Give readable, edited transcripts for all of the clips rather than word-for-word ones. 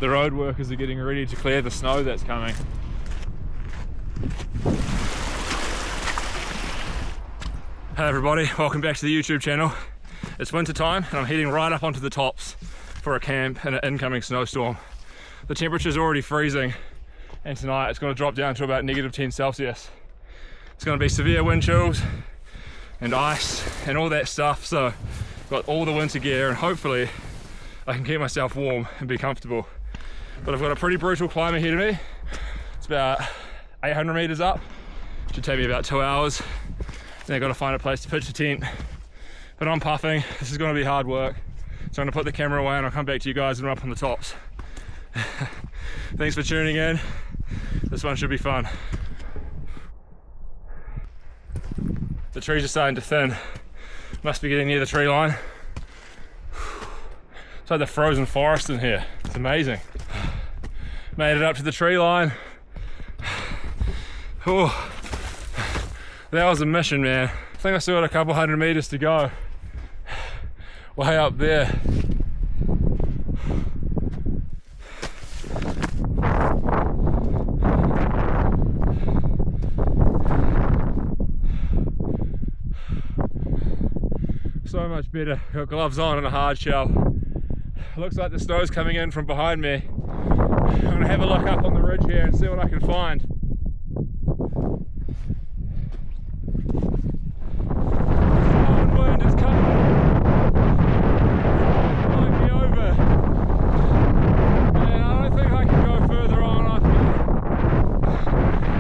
The road workers are getting ready to clear the snow that's coming. Hey everybody, welcome back to the YouTube channel. It's winter time and I'm heading right up onto the tops for a camp in an incoming snowstorm. The temperature's already freezing and tonight it's going to drop down to about -10 Celsius. It's going to be severe wind chills and ice and all that stuff, so I've got all the winter gear and hopefully I can keep myself warm and be comfortable. But I've got a pretty brutal climb ahead of me. It's about 800 meters up. Should take me about 2 hours. Then I've got to find a place to pitch a tent. But I'm puffing. This is going to be hard work. So I'm going to put the camera away and I'll come back to you guys when I'm up on the tops. Thanks for tuning in. This one should be fun. The trees are starting to thin. Must be getting near the tree line. It's like the frozen forest in here. It's amazing. Made it up to the tree line. Oh, that was a mission, man. I think I still got a couple 100 meters to go. Way up there. So much better. Got gloves on and a hard shell. Looks like the snow's coming in from behind me. I'm gonna have a look up on the ridge here and see what I can find. Wind is coming. Blowing me over. And I don't think I can go further on.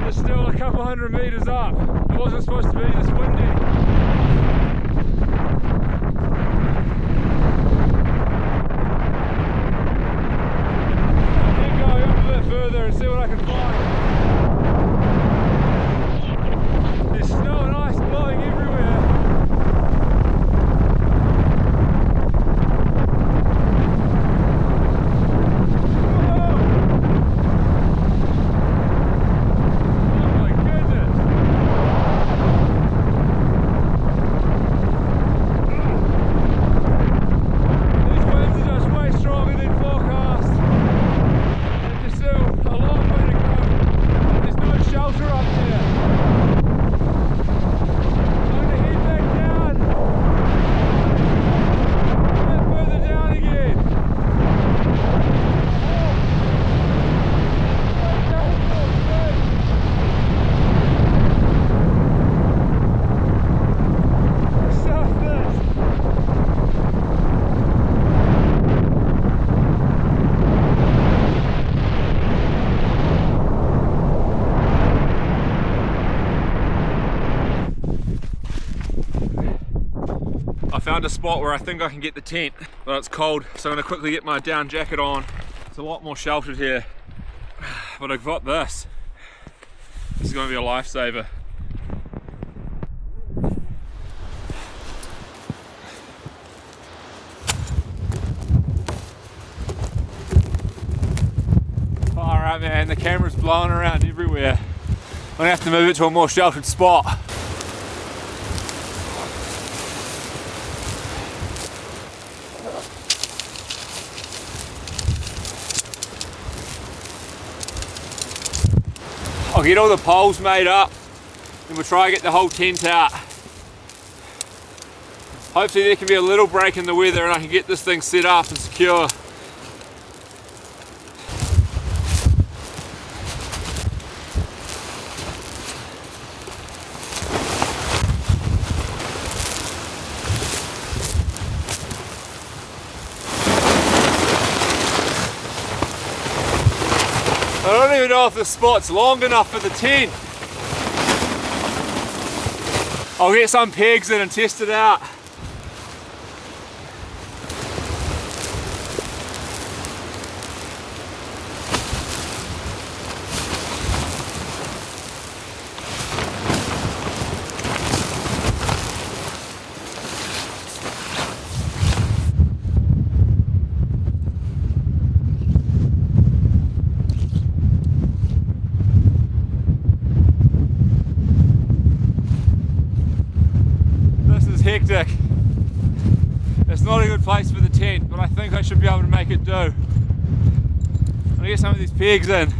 There's still a couple 100 meters up. It wasn't supposed to be this windy. Further and see what I can find. There's snow and ice blowing everywhere. Whoa. Oh my goodness. These winds are just way stronger than forecast. A long way to go. There's no shelter up there. I'm going to head back down. A bit further down again. Stuff this. I found a spot where I think I can get the tent, but it's cold, so I'm going to quickly get my down jacket on. It's a lot more sheltered here, but I've got this. This is going to be a lifesaver. Alright man, the camera's blowing around everywhere. I'm going to have to move it to a more sheltered spot. I'll get all the poles made up and we'll try and get the whole tent out. Hopefully there can be a little break in the weather and I can get this thing set up and secure. I don't even know if the spot's long enough for the tent. I'll get some pegs in and test it out. Hectic. It's not a good place for the tent, but I think I should be able to make it do. gonna get some of these pegs in.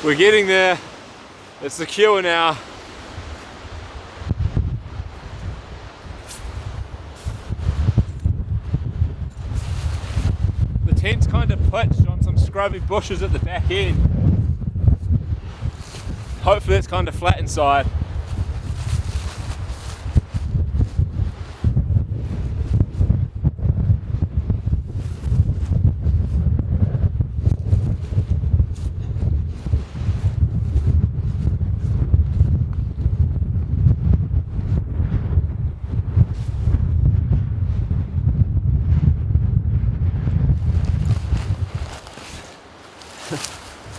We're getting there. It's secure now. The tent's kind of pitched on some scrubby bushes at the back end. Hopefully it's kind of flat inside.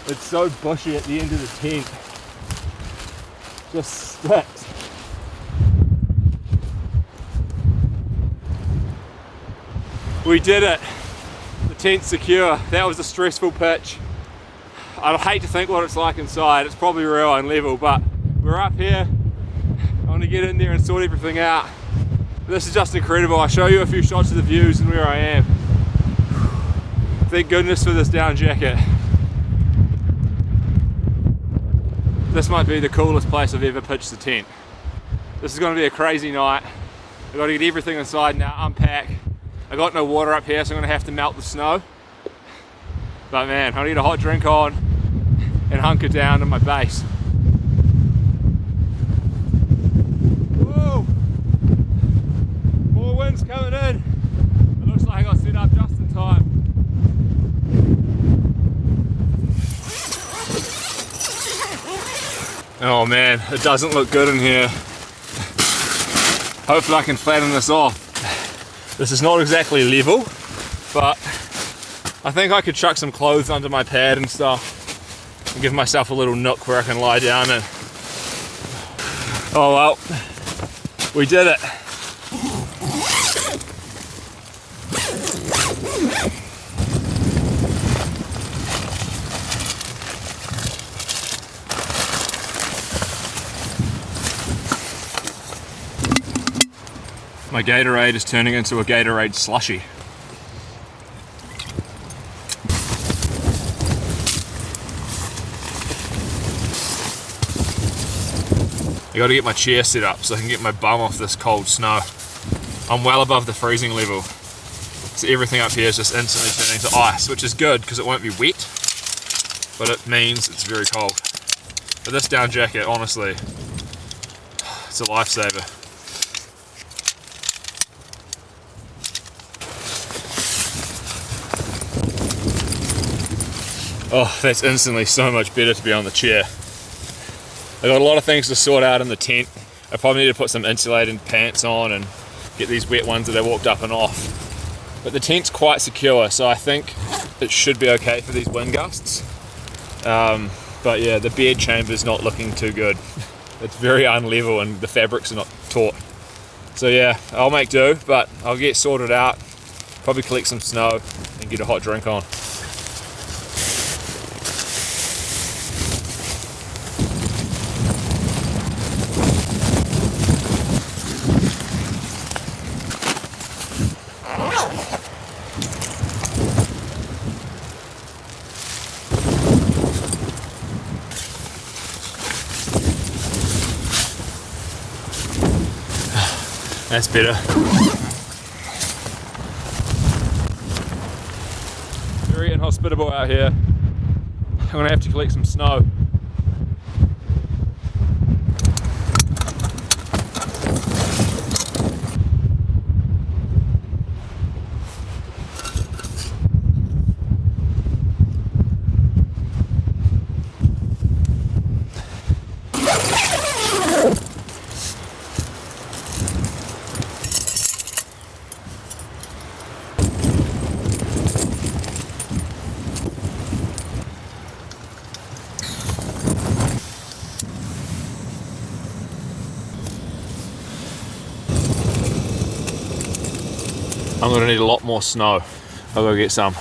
It's so bushy at the end of the tent. Just sticks. We did it. The tent's secure. That was a stressful pitch. I'd hate to think what it's like inside. It's probably real unlevel, but we're up here. I want to get in there and sort everything out. This is just incredible. I'll show you a few shots of the views and where I am. Thank goodness for this down jacket. This might be the coolest place I've ever pitched the tent. This is going to be a crazy night. I've got to get everything inside now, unpack. I got no water up here, so I'm going to have to melt the snow. But man, I need a hot drink on and hunker down in my base. Whoa! More wind's coming in. It looks like I got set up just in time. Oh man, it doesn't look good in here. Hopefully I can flatten this off. This is not exactly level, but I think I could chuck some clothes under my pad and stuff and give myself a little nook where I can lie down in. Oh well, we did it. My Gatorade is turning into a Gatorade slushy. I gotta get my chair set up so I can get my bum off this cold snow. I'm well above the freezing level. So everything up here is just instantly turning to ice, which is good because it won't be wet, but it means it's very cold. But this down jacket, honestly, it's a lifesaver. Oh, that's instantly so much better to be on the chair. I got a lot of things to sort out in the tent. I probably need to put some insulating pants on and get these wet ones that I walked up and off. But the tent's quite secure, so I think it should be okay for these wind gusts. But yeah, the bed chamber's not looking too good. It's very unlevel and the fabrics are not taut. So yeah, I'll make do, but I'll get sorted out, probably collect some snow and get a hot drink on. That's better. Very inhospitable out here. I'm gonna have to collect some snow. I'm gonna need a lot more snow. I'll go get some.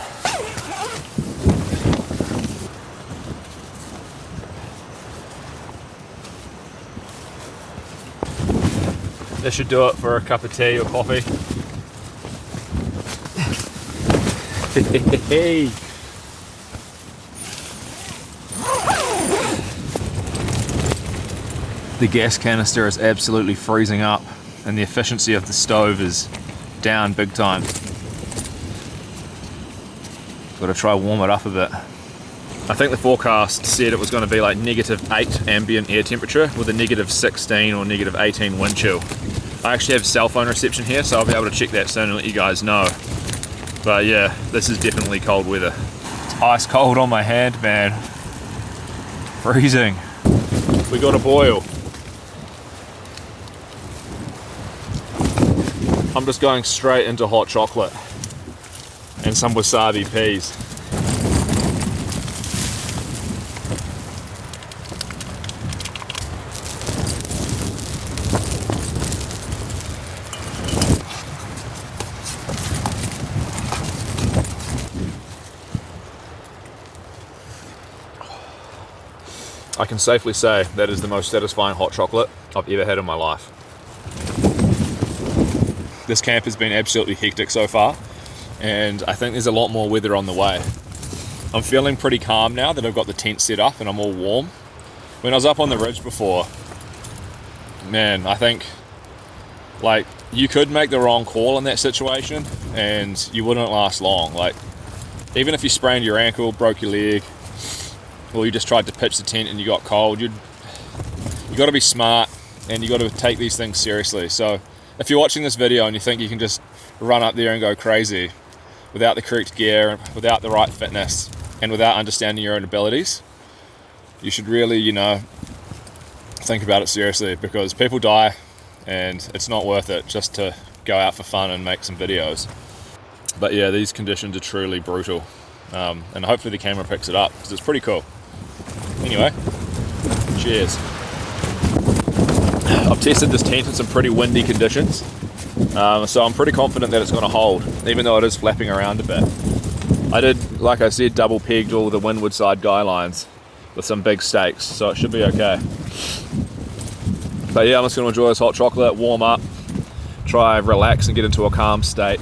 This should do it for a cup of tea or coffee. The gas canister is absolutely freezing up and the efficiency of the stove is down big time. Got to try warm it up a bit. I think the forecast said it was going to be like -8 ambient air temperature with a -16 or -18 wind chill. I actually have cell phone reception here, so I'll be able to check that soon and let you guys know. But yeah, this is definitely cold weather. It's ice cold on my hand, man. Freezing. We got a boil. I'm just going straight into hot chocolate and some wasabi peas. I can safely say that is the most satisfying hot chocolate I've ever had in my life. This camp has been absolutely hectic so far, and I think there's a lot more weather on the way. I'm feeling pretty calm now that I've got the tent set up and I'm all warm. When I was up on the ridge before, man, I think like you could make the wrong call in that situation and you wouldn't last long. Like even if you sprained your ankle, broke your leg, or you just tried to pitch the tent and you got cold, you got to be smart and you got to take these things seriously. So if you're watching this video and you think you can just run up there and go crazy without the correct gear, without the right fitness, and without understanding your own abilities, you should really, you know, think about it seriously, because people die and it's not worth it just to go out for fun and make some videos. But yeah, these conditions are truly brutal, and hopefully the camera picks it up because it's pretty cool. Anyway, cheers. I've tested this tent in some pretty windy conditions, so I'm pretty confident that it's going to hold, even though it is flapping around a bit. I did, like I said, double pegged all the windward side guy lines with some big stakes, so it should be okay. But yeah, I'm just going to enjoy this hot chocolate, warm up, try relax and get into a calm state.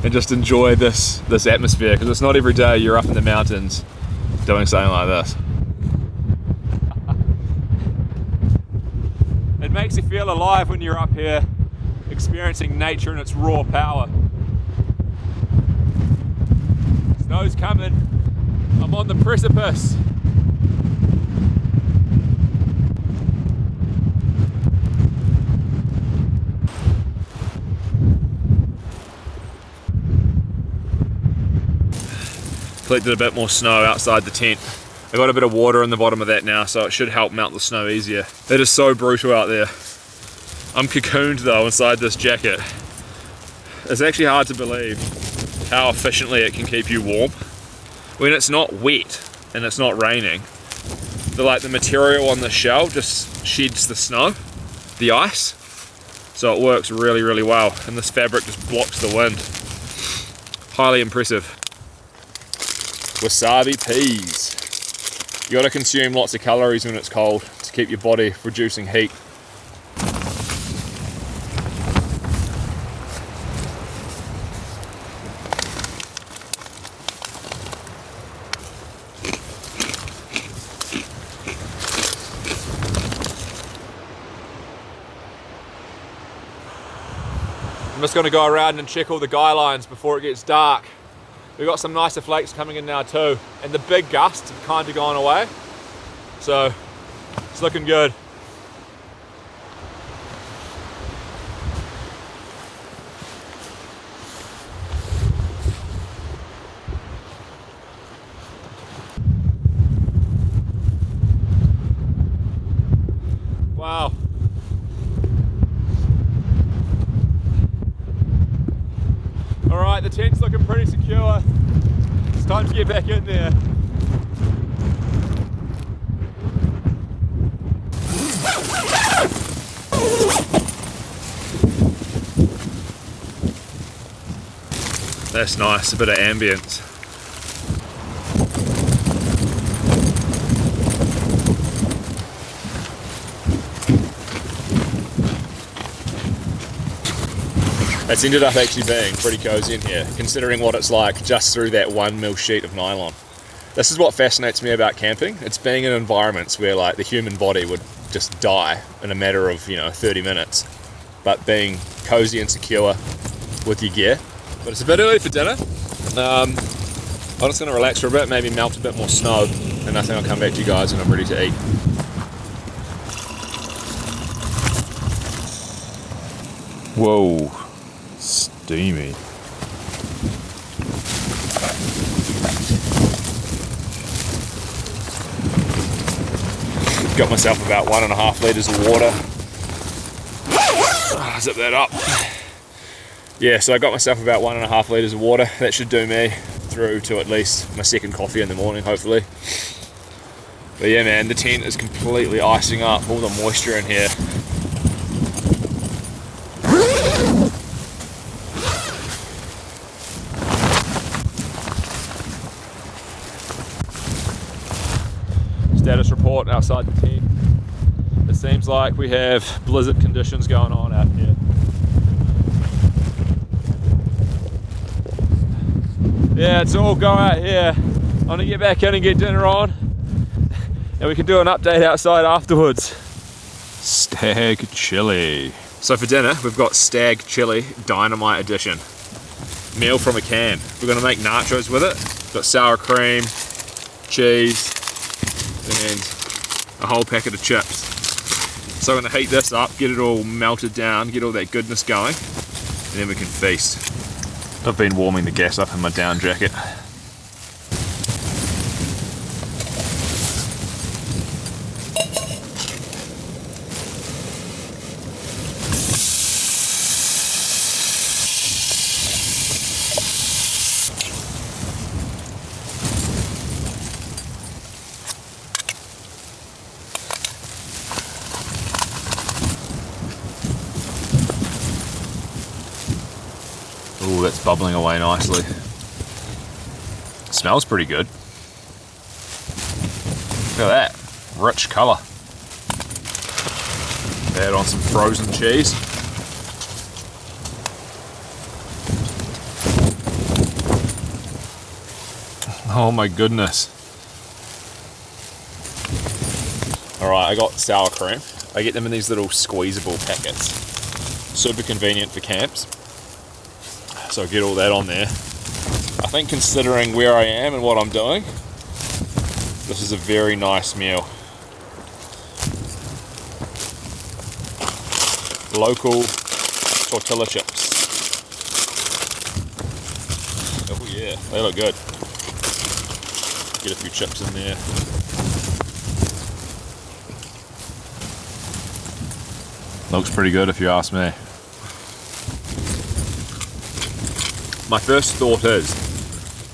And just enjoy this atmosphere, because it's not every day you're up in the mountains doing something like this. It makes you feel alive when you're up here experiencing nature in its raw power. Snow's coming. I'm on the precipice. Collected a bit more snow outside the tent. I got a bit of water in the bottom of that now, so it should help melt the snow easier. It is so brutal out there. I'm cocooned though inside this jacket. It's actually hard to believe how efficiently it can keep you warm when it's not wet and it's not raining. The material on the shell just sheds the snow, the ice, so it works really, really well, and this fabric just blocks the wind. Highly impressive. Wasabi peas. You gotta consume lots of calories when it's cold to keep your body reducing heat. I'm just gonna go around and check all the guy lines before it gets dark. We've got some nicer flakes coming in now too, and the big gusts have kind of gone away, so it's looking good. Wow. All right, the tent's looking pretty secure. It's time to get back in there. That's nice, a bit of ambience. It's ended up actually being pretty cozy in here, considering what it's like just through that 1mm sheet of nylon. This is what fascinates me about camping. It's being in environments where like the human body would just die in a matter of 30 minutes, but being cozy and secure with your gear. But it's a bit early for dinner. I'm just going to relax for a bit, maybe melt a bit more snow, and I think I'll come back to you guys when I'm ready to eat. Whoa, steamy. Got myself about 1.5 litres of water. Zip that up. Yeah, so I got myself about 1.5 litres of water. That should do me through to at least my second coffee in the morning, hopefully. But yeah, man, the tent is completely icing up, all the moisture in here. Status report outside the tent. It seems like we have blizzard conditions going on out here. Yeah, it's all go out here. I'm gonna get back in and get dinner on, and we can do an update outside afterwards. Stag chili. So for dinner, we've got stag chili dynamite edition. Meal from a can. We're gonna make nachos with it. Got sour cream, cheese, and a whole packet of chips. So I'm gonna heat this up, get it all melted down, get all that goodness going, and then we can feast. I've been warming the gas up in my down jacket. Ooh, that's bubbling away nicely. Smells pretty good. Look at that, rich colour. Add on some frozen cheese. Oh my goodness. Alright, I got sour cream. I get them in these little squeezable packets. Super convenient for camps. So I'll get all that on there. I think considering where I am and what I'm doing, this is a very nice meal. Local tortilla chips. Oh yeah, they look good. Get a few chips in there. Looks pretty good if you ask me. My first thought is,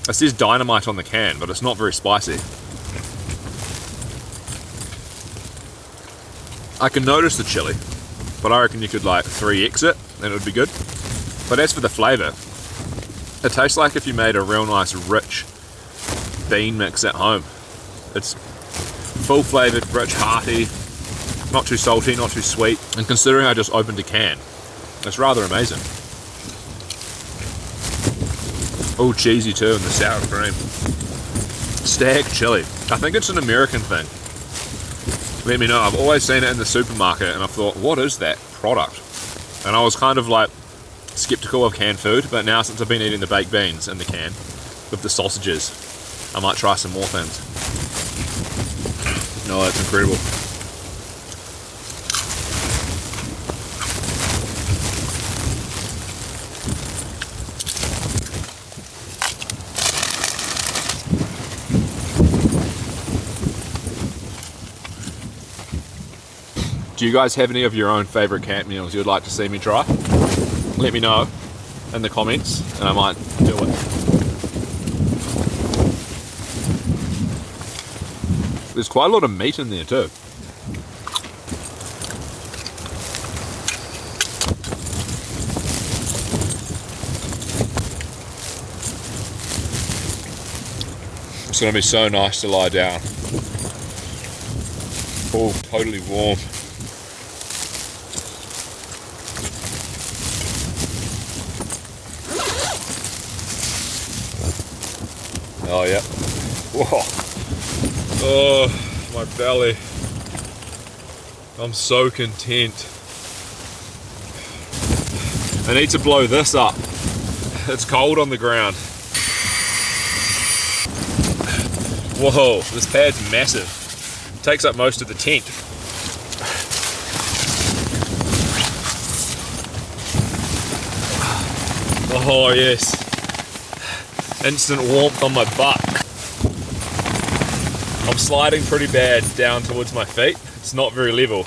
it says dynamite on the can, but it's not very spicy. I can notice the chili, but I reckon you could like 3x it and it would be good. But as for the flavour, it tastes like if you made a real nice rich bean mix at home. It's full flavoured, rich, hearty, not too salty, not too sweet. And considering I just opened a can, it's rather amazing. All cheesy too, and the sour cream. Stag chili. I think it's an American thing. Let me know. I've always seen it in the supermarket and I've thought, what is that product? And I was kind of like skeptical of canned food, but now since I've been eating the baked beans in the can with the sausages, I might try some more things. No, that's incredible. Do you guys have any of your own favourite camp meals you'd like to see me try? Let me know in the comments and I might do it. There's quite a lot of meat in there too. It's gonna be so nice to lie down. Oh, totally warm. Oh yeah. Whoa. Oh, my belly. I'm so content. I need to blow this up. It's cold on the ground. Whoa, this pad's massive. It takes up most of the tent. Oh yes. Instant warmth on my butt. I'm sliding pretty bad down towards my feet. It's not very level.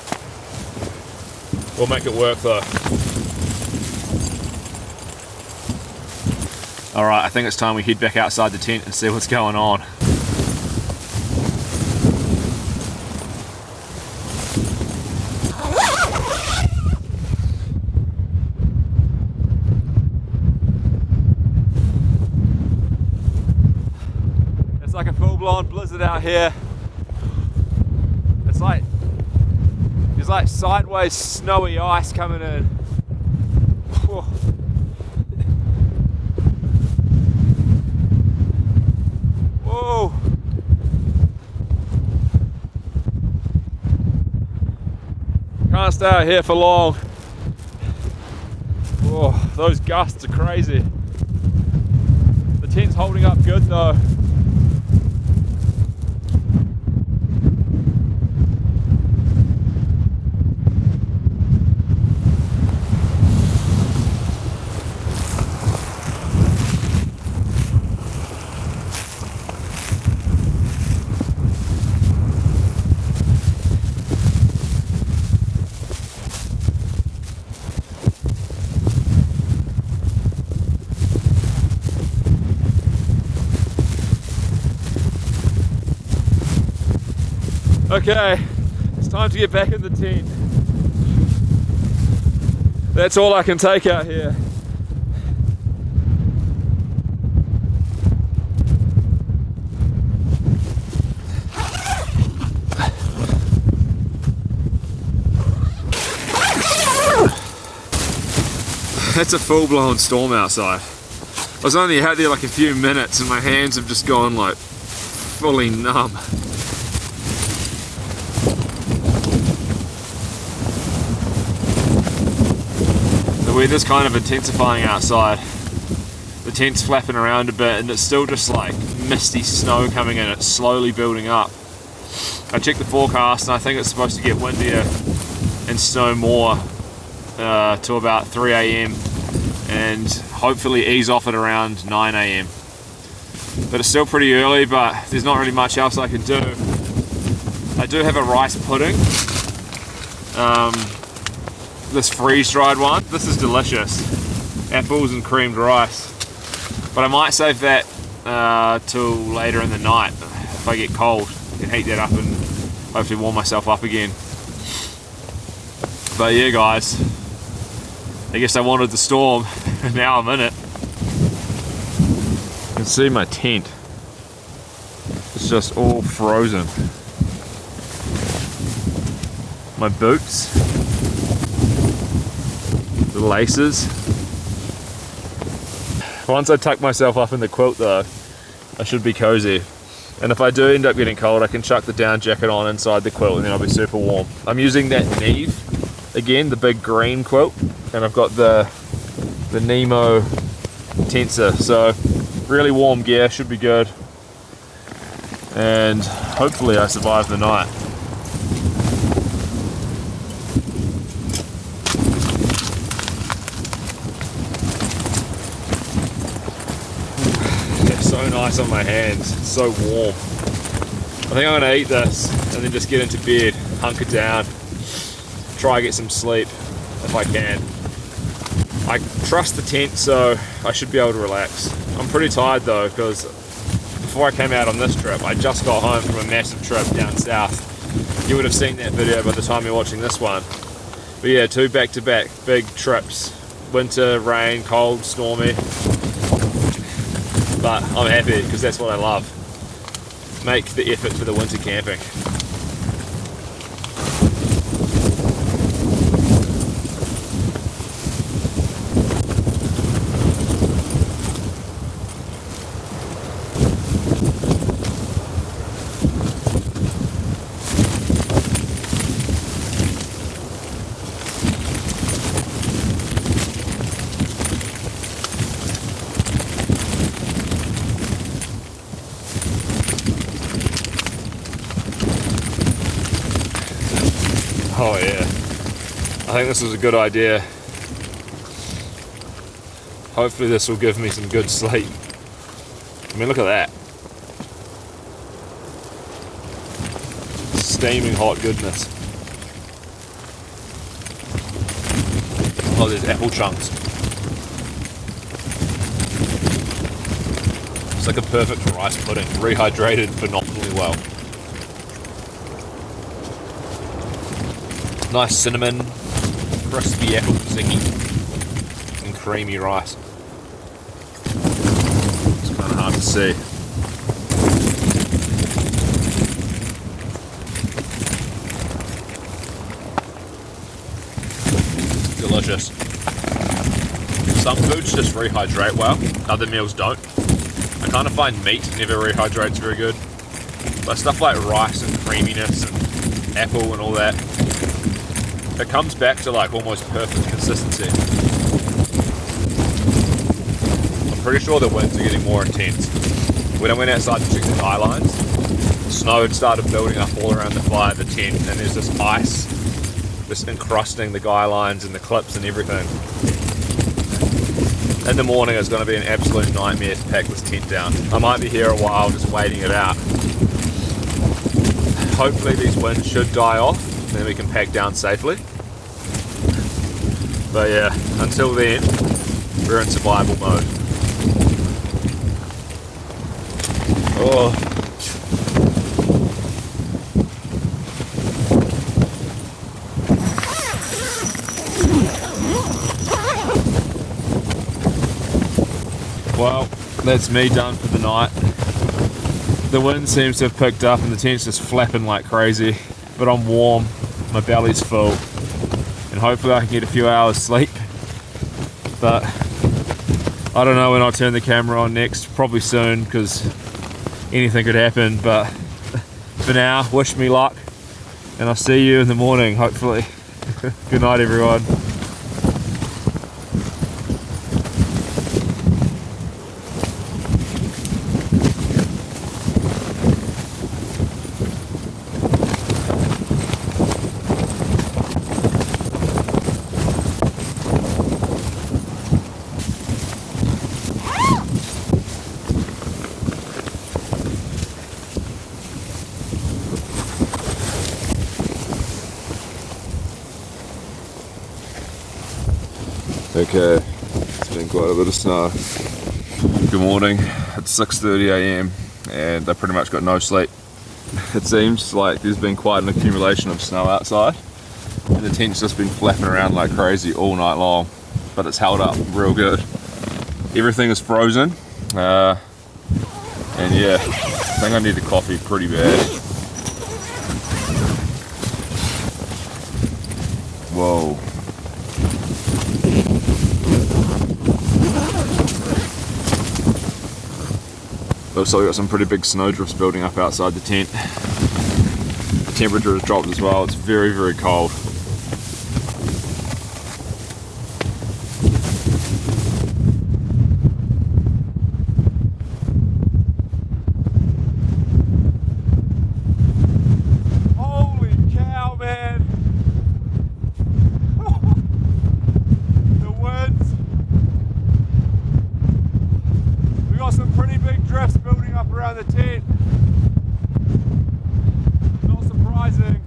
We'll make it work though. Alright, I think it's time we head back outside the tent and see what's going on. It's like a full-blown blizzard out here. It's like there's like sideways snowy ice coming in. Whoa. Whoa. Can't stay out here for long. Whoa, those gusts are crazy. The tent's holding up good though. Okay, it's time to get back in the tent. That's all I can take out here. It's a full-blown storm outside. I was only out there like a few minutes and my hands have just gone like fully numb. The weather's kind of intensifying outside. The tent's flapping around a bit and it's still just like misty snow coming in. It's slowly building up. I checked the forecast and I think it's supposed to get windier and snow more to about 3 AM and hopefully ease off at around 9 AM. But it's still pretty early, but there's not really much else I can do. I do have a rice pudding. This freeze-dried one. This is delicious. Apples and creamed rice. But I might save that till later in the night. If I get cold, I can heat that up and hopefully warm myself up again. But yeah guys, I guess I wanted the storm, and now I'm in it. You can see my tent. It's just all frozen. My boots, the laces. Once I tuck myself up in the quilt though, I should be cozy. And if I do end up getting cold, I can chuck the down jacket on inside the quilt and then I'll be super warm. I'm using that Neve, again, the big green quilt, and I've got the Nemo tensor, so really warm gear, should be good. And hopefully I survive the night. It's so nice on my hands, it's so warm. I think I'm gonna eat this and then just get into bed, hunker down, try get some sleep if I can. I trust the tent, so I should be able to relax. I'm pretty tired though, because before I came out on this trip, I just got home from a massive trip down south. You would have seen that video by the time you're watching this one. But yeah, 2 back-to-back big trips. Winter, rain, cold, stormy. But I'm happy because that's what I love. make the effort for the winter camping. Oh yeah, I think this is a good idea. Hopefully this will give me some good sleep. I mean, look at that. Steaming hot goodness. Oh, there's apple chunks. It's like a perfect rice pudding, rehydrated phenomenally well. Nice cinnamon, crispy apple tzatziki, and creamy rice. It's kind of hard to see. Delicious. Some foods just rehydrate well, other meals don't. I kind of find meat never rehydrates very good. But stuff like rice and creaminess and apple and all that, it comes back to like almost perfect consistency. I'm pretty sure the winds are getting more intense. When I went outside to check the eye lines, snow had started building up all around the fire, the tent, and there's this ice just encrusting the guy lines and the clips and everything. In the morning it's going to be an absolute nightmare to pack this tent down. I might be here a while just waiting it out. Hopefully these winds should die off, then we can pack down safely. But yeah, until then, we're in survival mode. Oh. Well, that's me done for the night. The wind seems to have picked up and the tent's just flapping like crazy, but I'm warm, my belly's full, and hopefully I can get a few hours sleep. But I don't know when I'll turn the camera on next, probably soon, because anything could happen. But for now, wish me luck, and I'll see you in the morning, hopefully. Good night, everyone. Okay, it's been quite a bit of snow. Good morning, it's 6:30 AM and I pretty much got no sleep. It seems like there's been quite an accumulation of snow outside and the tent's just been flapping around like crazy all night long, but it's held up real good. Everything is frozen, and yeah, I think I need a coffee pretty bad. Whoa. Looks like we've got some pretty big snowdrifts building up outside the tent. The temperature has dropped as well, it's very, very cold. Holy cow, man! The winds! We got some pretty big drifts building up around the tent. Not surprising.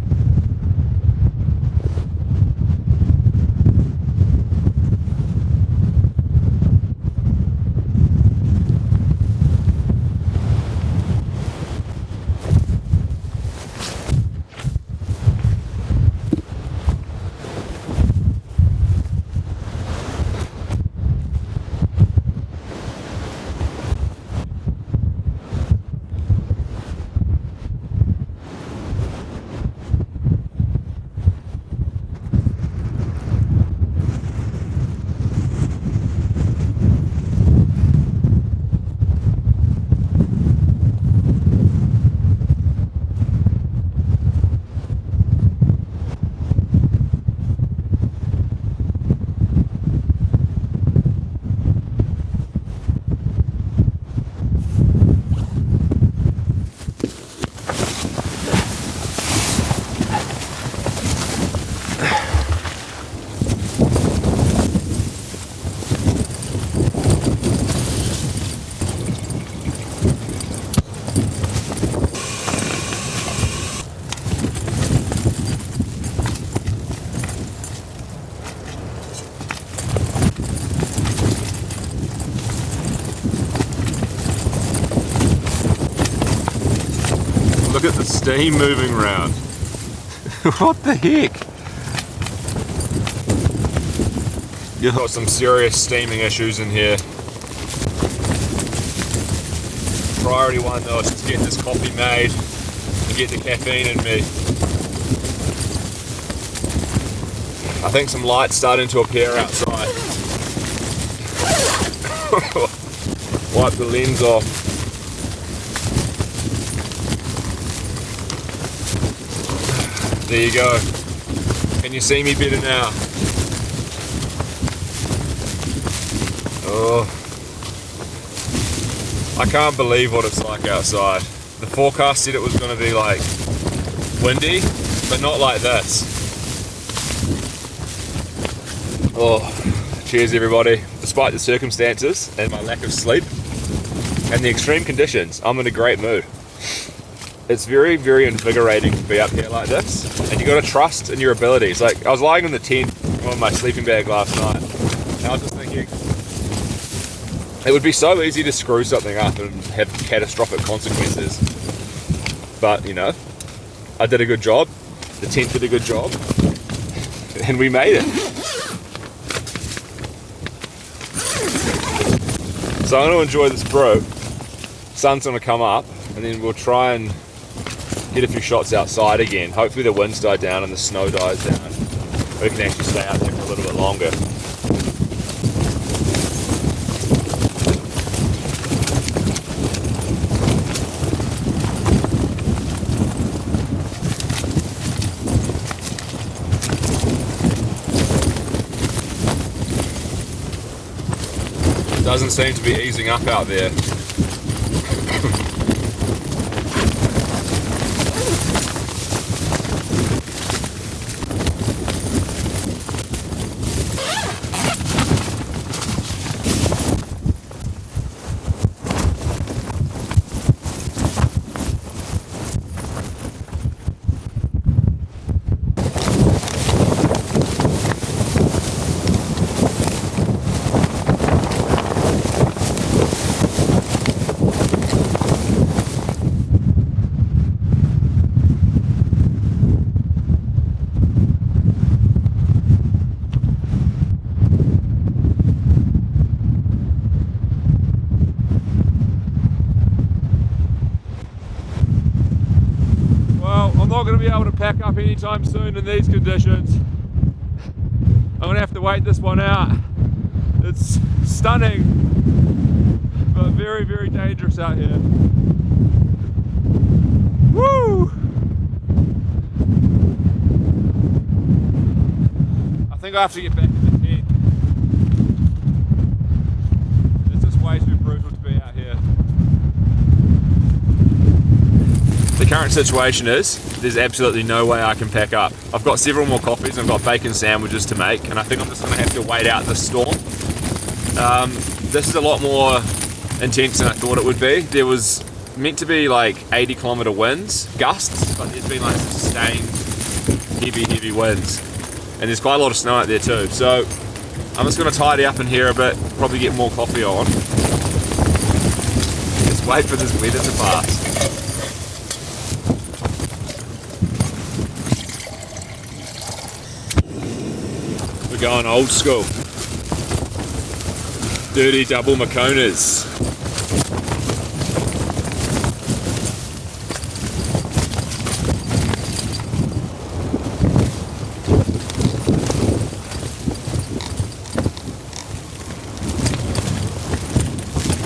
at the steam moving around. What the heck? You've got some serious steaming issues in here. Priority one though is to get this coffee made and get the caffeine in me. I think some light's starting to appear outside. Wipe the lens off. There you go. Can you see me better now? Oh, I can't believe what it's like outside. The forecast said it was going to be like windy, but not like this. Oh, cheers everybody. Despite the circumstances and my lack of sleep and the extreme conditions, I'm in a great mood. It's very, very invigorating to be up here like this, and you got to trust in your abilities. Like, I was lying in the tent on my sleeping bag last night, and I was just thinking, it would be so easy to screw something up and have catastrophic consequences. But, you know, I did a good job, the tent did a good job, and we made it. So I'm going to enjoy this brew. Sun's going to come up, and then we'll try and get a few shots outside again. Hopefully the winds die down and the snow dies down. We can actually stay out there for a little bit longer. Doesn't seem to be easing up out there. I'm not going to be able to pack up anytime soon in these conditions. I'm going to have to wait this one out. It's stunning, but very, very dangerous out here. Woo! I think I have to get back in the tent. It's just way too brutal to be out here. The current situation is, there's absolutely no way I can pack up. I've got several more coffees, I've got bacon sandwiches to make, and I think I'm just going to have to wait out this storm. This is a lot more intense than I thought it would be. There was meant to be like 80-kilometre winds, gusts, but there's been like sustained heavy winds. And there's quite a lot of snow out there too. So I'm just going to tidy up in here a bit, probably get more coffee on. Just wait for this weather to pass. Going old school. Dirty double Maconas.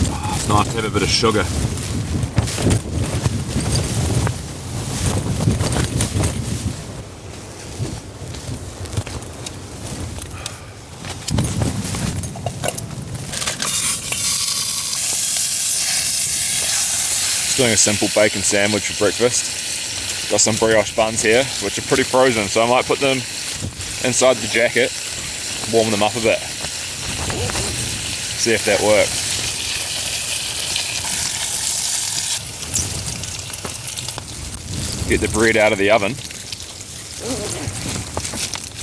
Oh, it's nice to have a bit of sugar. Doing a simple bacon sandwich for breakfast. Got some brioche buns here, which are pretty frozen, so I might put them inside the jacket, warm them up a bit. See if that works. Get the bread out of the oven.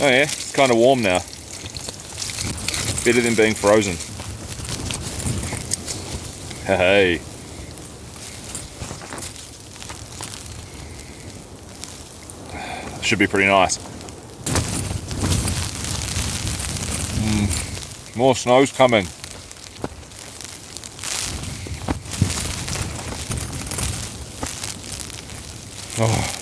Oh yeah, it's kind of warm now. Better than being frozen. Hey. should be pretty nice. More snow's coming. Oh.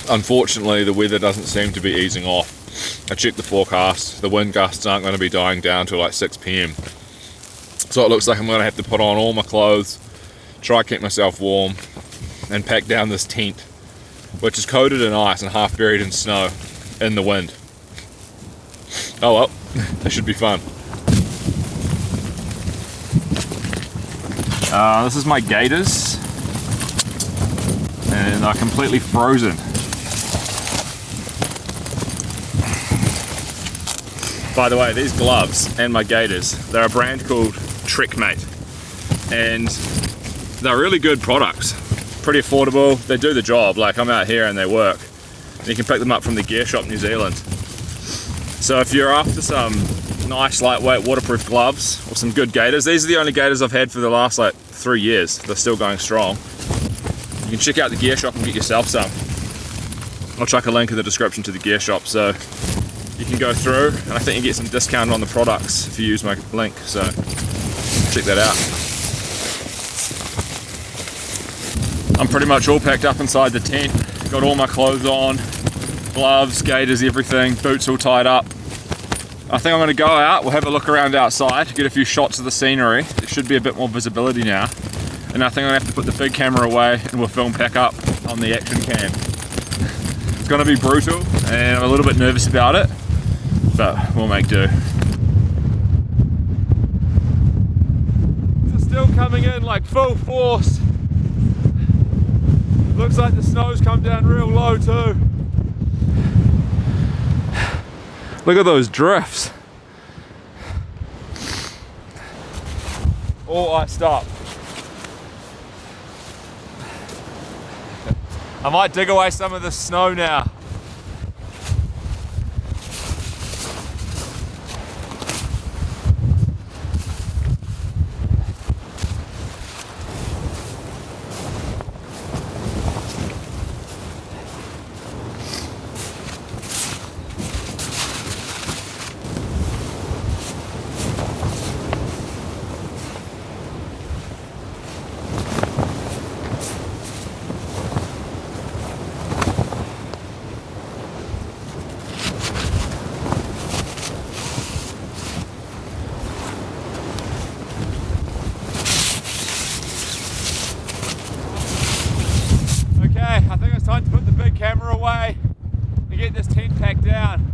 Unfortunately, the weather doesn't seem to be easing off. I checked the forecast, the wind gusts aren't going to be dying down till like 6 p.m. So it looks like I'm going to have to put on all my clothes, try to keep myself warm, and pack down this tent, which is coated in ice and half buried in snow, in the wind. Oh well, that should be fun. This is my gaiters, and they're completely frozen. By the way, these gloves and my gaiters, they're a brand called Trekmate, and they're really good products. Pretty affordable, they do the job. Like, I'm out here and they work. And you can pick them up from the Gearshop New Zealand. So if you're after some nice lightweight waterproof gloves or some good gaiters, these are the only gaiters I've had for the last like 3 years. They're still going strong. You can check out the Gearshop and get yourself some. I'll chuck a link in the description to the Gearshop, so you can go through, and I think you get some discount on the products if you use my link, so check that out. I'm pretty much all packed up inside the tent, got all my clothes on, gloves, gaiters, everything, boots all tied up. I think I'm going to go out, we'll have a look around outside, get a few shots of the scenery. There should be a bit more visibility now, and I think I'm going to have to put the big camera away and we'll film pack up on the action cam. It's going to be brutal and I'm a little bit nervous about it, but we'll make do. It's still coming in like full force. Looks like the snow's come down real low too. Look at those drifts. All iced up. I might dig away some of the snow now. I think it's time to put the big camera away and get this tent packed down.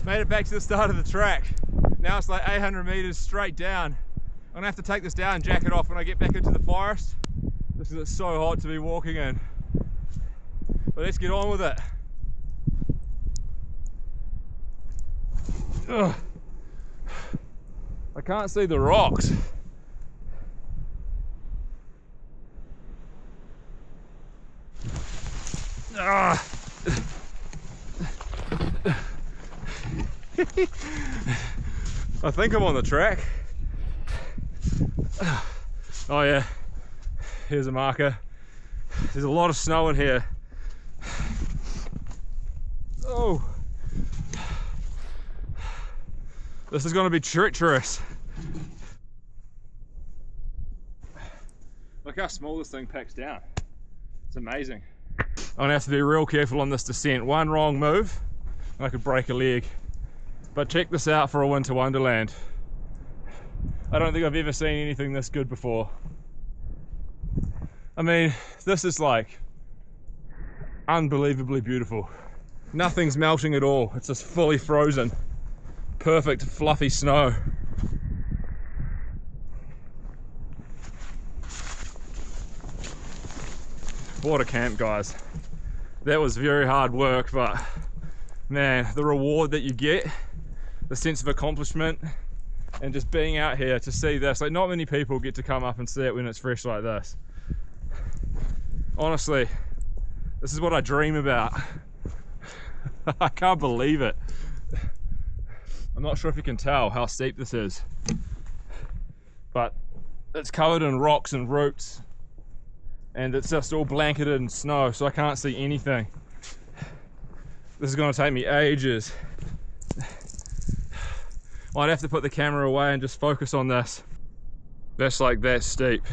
Made it back to the start of the track. Now it's like 800 meters straight down. I'm gonna have to take this down and jack it off when I get back into the forest. This is so hot to be walking in. But let's get on with it. Ugh. I can't see the rocks. Ah. I think I'm on the track. Oh yeah, here's a marker. There's a lot of snow in here. Oh, this is going to be treacherous. Look how small this thing packs down. It's amazing. I'm gonna have to be real careful on this descent. One wrong move, I could break a leg. But check this out for a winter wonderland. I don't think I've ever seen anything this good before. I mean, this is like unbelievably beautiful. Nothing's melting at all. It's just fully frozen. Perfect fluffy snow. What a camp, guys. That was very hard work, but man, the reward that you get, the sense of accomplishment, and just being out here to see this, like not many people get to come up and see it when it's fresh like this. Honestly, this is what I dream about. I can't believe it. I'm not sure if you can tell how steep this is, but it's covered in rocks and roots, and it's just all blanketed in snow, so I can't see anything. This is going to take me ages. I'd have to put the camera away and just focus on this. That's like that steep.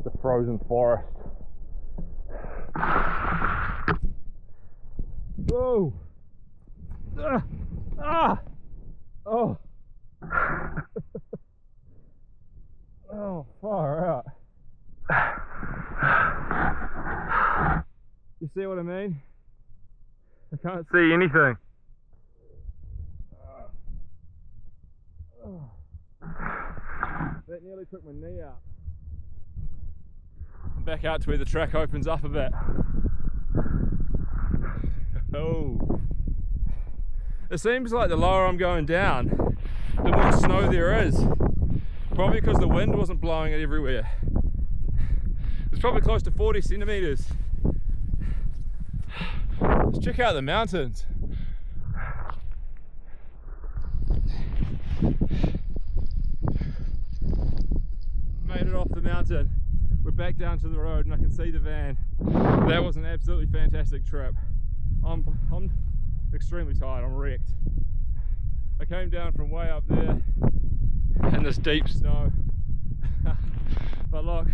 The frozen forest. Whoa! Oh! Oh, far out. You see what I mean? I can't see anything. That nearly took my knee out. I'm back out to where the track opens up a bit. Oh. It seems like the lower I'm going down, the more snow there is. Probably because the wind wasn't blowing it everywhere. It's probably close to 40 centimeters. Let's check out the mountains. Made it off the mountain. We're back down to the road and I can see the van. That was an absolutely fantastic trip. I'm extremely tired, I'm wrecked. I came down from way up there in this deep snow. But look,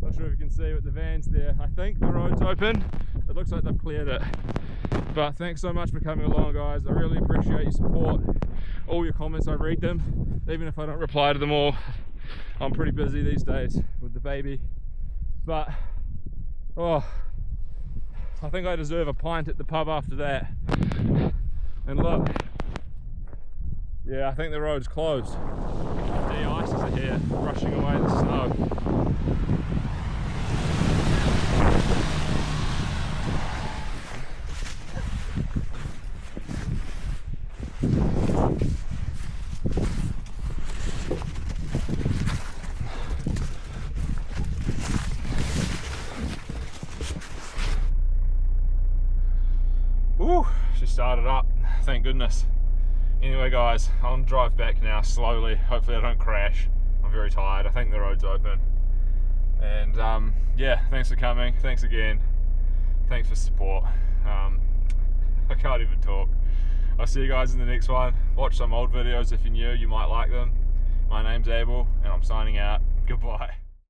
not sure if you can see, but the van's there. I think the road's open. It looks like they've cleared it. But thanks so much for coming along, guys. I really appreciate your support. All your comments, I read them, even if I don't reply to them all. I'm pretty busy these days with the baby. But, oh, I think I deserve a pint at the pub after that. And look, yeah, I think the road's closed. The ices are here, brushing away the snow. Woo, she started up, thank goodness. Anyway guys, I'll drive back now slowly. Hopefully I don't crash. I'm very tired. I think the road's open. And yeah, thanks for coming. Thanks again. Thanks for support. I can't even talk. I'll see you guys in the next one. Watch some old videos if you're new, you might like them. My name's Abel and I'm signing out. Goodbye.